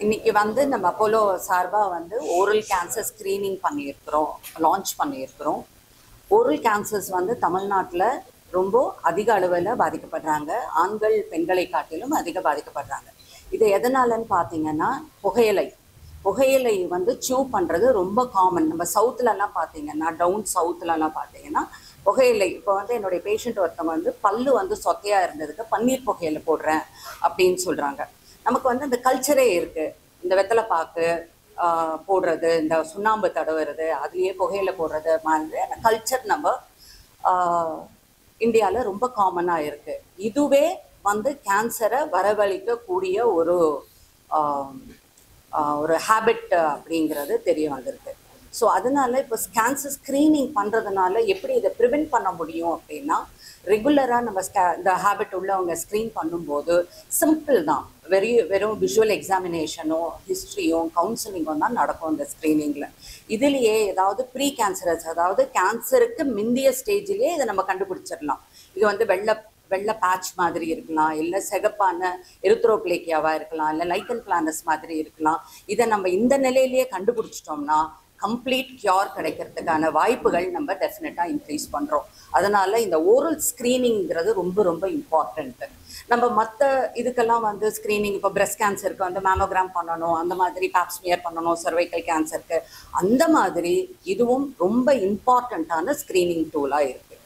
இன்னைக்கு வந்து நம்ம அப்போலோ சார்பாக வந்து ஓரல் கேன்சர் ஸ்க்ரீனிங் லான்ச் பண்ணியிருக்கிறோம். ஓரல் கேன்சர்ஸ் வந்து தமிழ்நாட்டில் ரொம்ப அதிக அளவில் பாதிக்கப்படுறாங்க. ஆண்கள் பெண்களை காட்டிலும் அதிக பாதிக்கப்படுறாங்க. இது எதனாலன்னு பார்த்தீங்கன்னா புகையிலை வந்து சூ பண்ணுறது ரொம்ப காமன். நம்ம சவுத்துலலாம் பார்த்தீங்கன்னா, டவுன் சவுத்துலலாம் பார்த்தீங்கன்னா புகையிலை, இப்போ வந்து என்னுடைய பேஷண்ட் ஒருத்தவங்க வந்து பல்லு வந்து சொத்தையாக இருந்ததுக்கு பன்னீர் புகையிலை போடுறேன் அப்படின்னு சொல்கிறாங்க. நமக்கு வந்து இந்த கல்ச்சரே இருக்குது. இந்த வெத்தலை பாக்கு போடுறது, இந்த சுண்ணாம்பு தடவுறது, அதுலேயே புகையிலை போடுறது மாதிரியான கல்ச்சர் நம்ம இந்தியாவில் ரொம்ப காமனாக இருக்குது. இதுவே வந்து கேன்சரை வரவழைக்கக்கூடிய ஒரு ஹேபிட் அப்படிங்கிறது தெரிய வந்திருக்கு. ஸோ அதனால இப்போ கேன்சர் ஸ்க்ரீனிங் பண்ணுறதுனால எப்படி இதை ப்ரிவெண்ட் பண்ண முடியும் அப்படின்னா, ரெகுலராக நம்ம இந்த ஹேபிட் உள்ளவங்க ஸ்க்ரீன் பண்ணும்போது சிம்பிள் தான். வெறும் விஷுவல் எக்ஸாமினேஷனும் ஹிஸ்ட்ரியும் கவுன்சிலிங்கும் தான் நடக்கும் இந்த ஸ்க்ரீனிங்கில். இதுலேயே ஏதாவது ப்ரீ கேன்சரஸ், அதாவது கேன்சருக்கு முந்தைய ஸ்டேஜிலே இதை நம்ம கண்டுபிடிச்சிடலாம். இது வந்து வெள்ளை பேட்ச் மாதிரி இருக்கலாம், இல்லை சிகப்பான எரித்ரோப்ளேக்கியாவாக இருக்கலாம், இல்லை லைக்கன் பிளானஸ் மாதிரி இருக்கலாம். இதை நம்ம இந்த நிலையிலேயே கண்டுபிடிச்சிட்டோம்னா கம்ப்ளீட் கியூர் கிடைக்கிறதுக்கான வாய்ப்புகள் நம்ம டெஃபினட்டாக இன்க்ரீஸ் பண்ணுறோம். அதனால் இந்த ஓரல் ஸ்க்ரீனிங்கிறது ரொம்ப ரொம்ப இம்பார்ட்டண்ட்டு. நம்ம மற்ற இதுக்கெல்லாம் வந்து ஸ்க்ரீனிங், இப்போ பிரெஸ்ட் கேன்சருக்கு வந்து மேமோகிராம் பண்ணணும், அந்த மாதிரி பாப்ஸ்மியர் பண்ணணும், சர்வைக்கல் கேன்சருக்கு, அந்த மாதிரி இதுவும் ரொம்ப இம்பார்ட்டண்ட்டான ஸ்க்ரீனிங் டூலாக இருக்குது.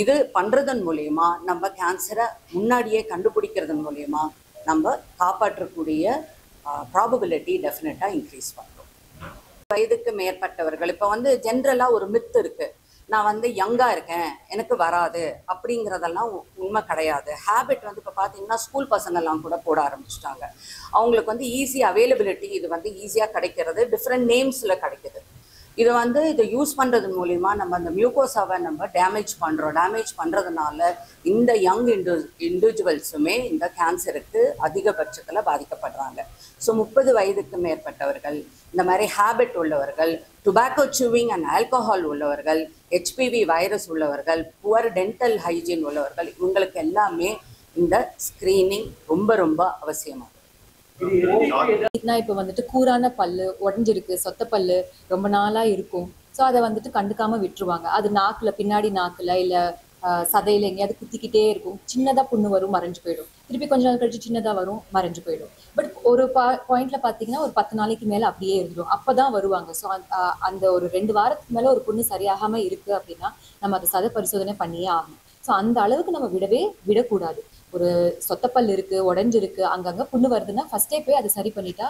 இது பண்ணுறதன் மூலயமா நம்ம கேன்சரை முன்னாடியே கண்டுபிடிக்கிறதன் மூலயமா நம்ம காப்பாற்றக்கூடிய ப்ராபபிலிட்டி டெஃபினட்டாக இன்க்ரீஸ் பண்ணுறோம். வயதுக்கு மேற்பட்டவர்கள், இப்போ வந்து ஜென்ரலாக ஒரு மித்து இருக்குது, நான் வந்து யங்காக இருக்கேன் எனக்கு வராது அப்படிங்கிறதெல்லாம் உண்மை கிடையாது. ஹேபிட் வந்து இப்போ பார்த்தீங்கன்னா ஸ்கூல் பசங்கள்லாம் கூட போட ஆரம்பிச்சிட்டாங்க. அவங்களுக்கு வந்து ஈஸி அவைலபிலிட்டி, இது வந்து ஈஸியாக கிடைக்கிறது, டிஃப்ரெண்ட் நேம்ஸில் கிடைக்குது. இதை யூஸ் பண்ணுறது மூலிமா நம்ம அந்த மியூகோசாவை நம்ம டேமேஜ் பண்ணுறதுனால இந்த யங் இண்டிவிஜுவல்ஸுமே இந்த கேன்சருக்கு அதிகபட்சத்தில் பாதிக்கப்படுறாங்க. ஸோ 30 வயதுக்கு மேற்பட்டவர்கள், இந்த மாதிரி ஹேபிட் உள்ளவர்கள், டுபாக்கோ சூவிங் அண்ட் ஆல்கஹால் உள்ளவர்கள், ஹெச்பிவி வைரஸ் உள்ளவர்கள், புவர் டென்டல் ஹைஜீன் உள்ளவர்கள், இவங்களுக்கு எல்லாமே இந்த ஸ்க்ரீனிங் ரொம்ப ரொம்ப அவசியமாகும். இப்போ வந்துட்டு கூரான பல்லு, உடஞ்சிருக்கு, சொத்த பல்லு ரொம்ப நாளா இருக்கும். ஸோ அதை வந்துட்டு கண்டுக்காம விட்டுருவாங்க. அது பின்னாடி நாக்குல இல்ல சதையில எங்கேயாவது குத்திக்கிட்டே இருக்கும். சின்னதா புண்ணு வரும், மறைஞ்சு போயிடும். திருப்பி கொஞ்ச நாள் கழிச்சு சின்னதா வரும், மறைஞ்சு போயிடும். பட் ஒரு பாயிண்ட்ல பாத்தீங்கன்னா ஒரு 10 நாளைக்கு மேல அப்படியே இருந்துடும். அப்பதான் வருவாங்க. ஸோ அந்த ஒரு 2 வாரத்துக்கு மேல ஒரு புண்ணு சரியாகாம இருக்கு அப்படின்னா நம்ம அதை சதை பரிசோதனை பண்ணியே ஆகணும். ஸோ அந்த அளவுக்கு நம்ம விடக்கூடாது. ஒரு சொத்தப்பல் இருக்கு, உடஞ்சிருக்கு, அங்கங்க புண்ணு வருதுன்னா ஃபர்ஸ்டே போய் அதை சரி பண்ணிட்டா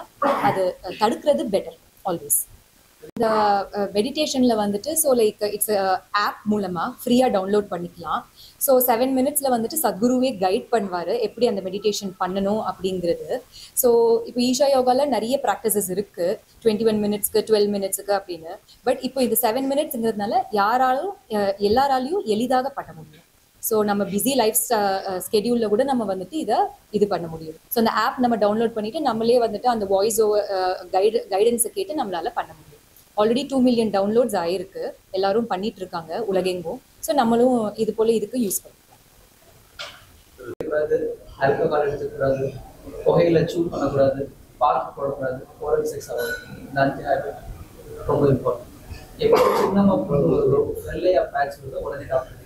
அது தடுக்கிறது பெட்டர் ஆல்வேஸ். இந்த மெடிடேஷன்ல வந்துட்டு இட்ஸ் ஆப் மூலமா ஃப்ரீயா டவுன்லோட் பண்ணிக்கலாம். ஸோ 7 minutesல வந்துட்டு சத்குருவே கைட் பண்ணுவாரு எப்படி அந்த மெடிடேஷன் பண்ணணும் அப்படிங்கிறது. ஸோ இப்போ ஈஷா யோகால நிறைய ப்ராக்டிசஸ் இருக்கு, 21 minutesக்கு 12 minutesக்கு அப்படின்னு. பட் இப்போ இது 7 minutesங்கிறதுனால எல்லாராலையும் எளிதாக பண்ண முடியும். ஸோ நம்ம பிஸி லைஃப் ஸ்கெடியூலில் கூட நம்ம வந்துட்டு இது பண்ண முடியும். ஸோ அந்த ஆப் நம்ம டவுன்லோட் பண்ணிட்டு நம்மளே வந்துட்டு அந்த வாய்ஸ் கைடன்ஸை கேட்டு நம்மளால பண்ண முடியும். ஆல்ரெடி 2 million டவுன்லோட்ஸ் ஆயிருக்கு, எல்லாரும் பண்ணிட்டு இருக்காங்க உலகெங்கும். ஸோ நம்மளும் இது போல இதுக்கு யூஸ் பண்ணிக்கலாம். ஆல்கஹால் எடுத்துக்கூடாது, புகையில சூ பண்ணக்கூடாது, பார்க் போடக்கூடாது, ஓரல் செக்ஸ் ஆகாது. இந்த 5 ஹேபிட் ரொம்ப இம்பார்ட்டன்ட். எப்போ சின்னமாக பொண்ணு வருதோ, வெள்ளையா பேட்ச் வருதோ உடனே டாக்டர்.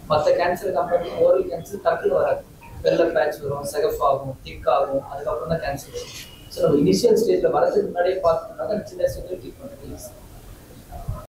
மற்ற கேன்சர் கம்பேர் ஓரல் கேன்சர் டக்குன்னு வராது. வெள்ளை பேட்ச் வரும், சிகப்பாகும், திக்காகும், அதுக்கப்புறம் தான் கேன்சர் வரும். ஸோ நம்ம இனிஷியல் ஸ்டேஜில் வரதுக்கு முன்னாடியே பார்த்துட்டோம்னா சின்ன ஸ்டேஜில் ட்ரீட்மெண்ட் ஈஸி.